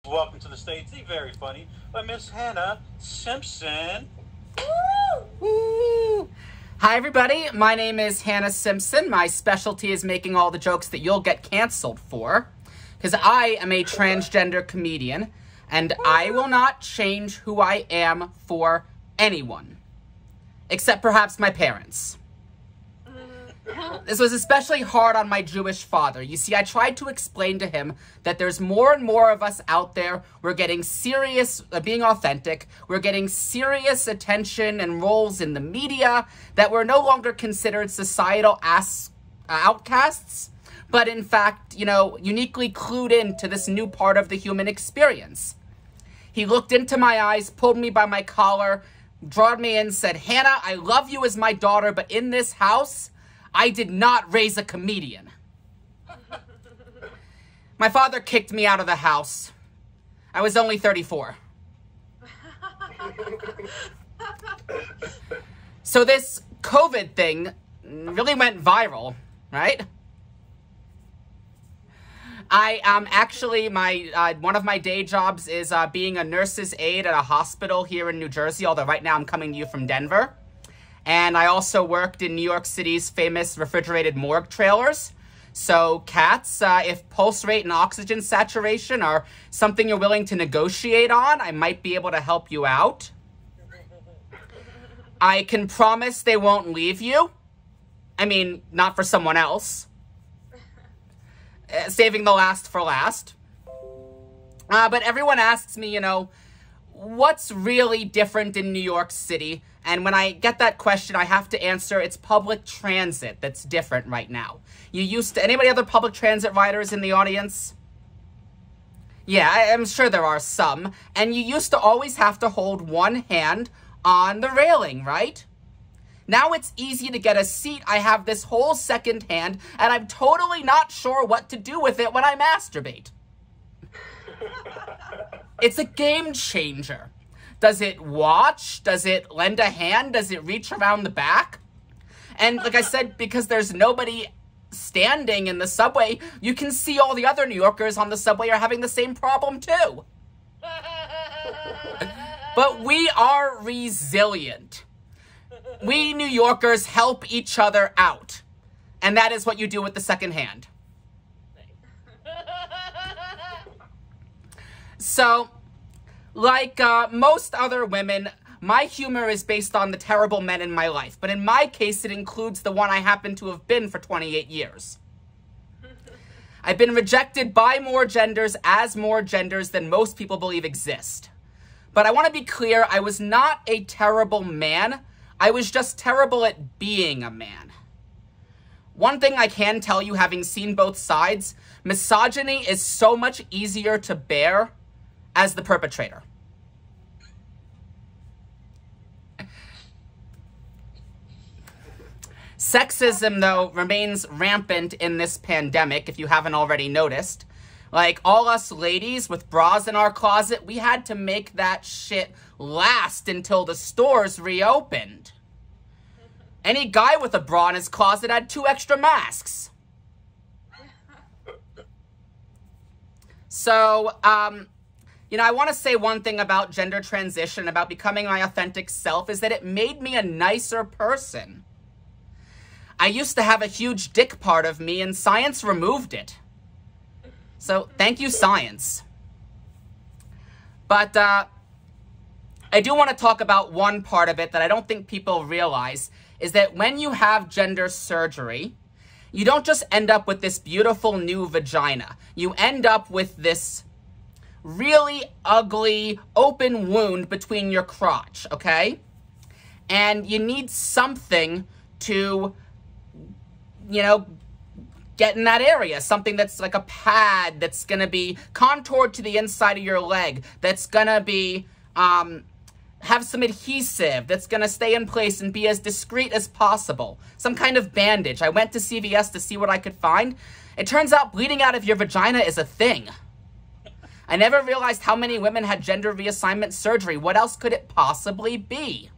Welcome to the stage, the very funny, Miss Hannah Simpson. Woo! Hi, everybody. My name is Hannah Simpson. My specialty is making all the jokes that you'll get canceled for, because I am a transgender comedian, and I will not change who I am for anyone, except perhaps my parents. This was especially hard on my Jewish father. You see, I tried to explain to him that there's more and more of us out there. We're getting serious, being authentic. We're getting serious attention and roles in the media, that we're no longer considered societal outcasts, but in fact, you know, uniquely clued into this new part of the human experience. He looked into my eyes, pulled me by my collar, drawed me in, said, "Hannah, I love you as my daughter, but in this house, I did not raise a comedian." My father kicked me out of the house. I was only 34. So this COVID thing really went viral, right? I actually, one of my day jobs is being a nurse's aide at a hospital here in New Jersey, although right now I'm coming to you from Denver. And I also worked in New York City's famous refrigerated morgue trailers. So, Katz, if pulse rate and oxygen saturation are something you're willing to negotiate on, I might be able to help you out. I can promise they won't leave you. I mean, not for someone else. Saving the last for last. But everyone asks me, you know, what's really different in New York City? And when I get that question, I have to answer, it's public transit that's different right now. Anybody other public transit riders in the audience? Yeah, I'm sure there are some. And you used to always have to hold one hand on the railing, right? Now it's easy to get a seat. I have this whole second hand, and I'm totally not sure what to do with it when I masturbate. It's a game changer. Does it watch? Does it lend a hand? Does it reach around the back? And like I said, because there's nobody standing in the subway, you can see all the other New Yorkers on the subway are having the same problem too. But we are resilient. We New Yorkers help each other out. And that is what you do with the second hand. So, like most other women, my humor is based on the terrible men in my life. But in my case, it includes the one I happen to have been for 28 years. I've been rejected by more genders as more genders than most people believe exist. But I want to be clear, I was not a terrible man. I was just terrible at being a man. One thing I can tell you, having seen both sides, misogyny is so much easier to bear as the perpetrator. Sexism, though, remains rampant in this pandemic, if you haven't already noticed. Like, all us ladies with bras in our closet, we had to make that shit last until the stores reopened. Any guy with a bra in his closet had 2 extra masks. So, you know, I want to say one thing about gender transition, about becoming my authentic self, is that it made me a nicer person. I used to have a huge dick part of me, and science removed it. So, thank you, science. But, I do want to talk about one part of it that I don't think people realize, is that when you have gender surgery, you don't just end up with this beautiful new vagina. You end up with this really ugly open wound between your crotch, okay? And you need something to, you know, get in that area. Something that's like a pad that's going to be contoured to the inside of your leg, that's going to be, have some adhesive, that's going to stay in place and be as discreet as possible. Some kind of bandage. I went to CVS to see what I could find. It turns out bleeding out of your vagina is a thing. I never realized how many women had gender reassignment surgery. What else could it possibly be?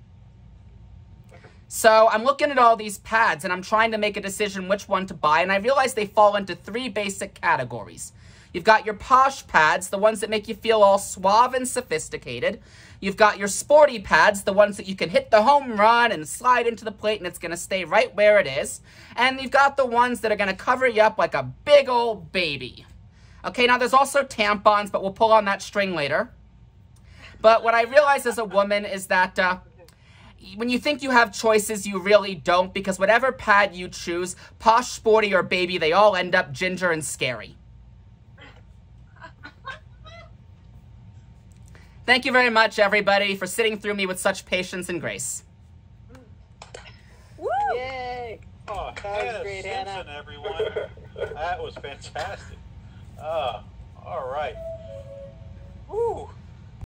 So I'm looking at all these pads and I'm trying to make a decision which one to buy, and I realize they fall into 3 basic categories. You've got your posh pads, the ones that make you feel all suave and sophisticated. You've got your sporty pads, the ones that you can hit the home run and slide into the plate and it's going to stay right where it is. And you've got the ones that are going to cover you up like a big old baby. Okay, now there's also tampons, but we'll pull on that string later. But what I realize as a woman is that when you think you have choices, you really don't, because whatever pad you choose, posh, sporty, or baby, they all end up ginger and scary. Thank you very much, everybody, for sitting through me with such patience and grace. Woo! Yay! Oh, That was Hannah great, Simpson, Hannah. everyone. That was fantastic. All right. Woo.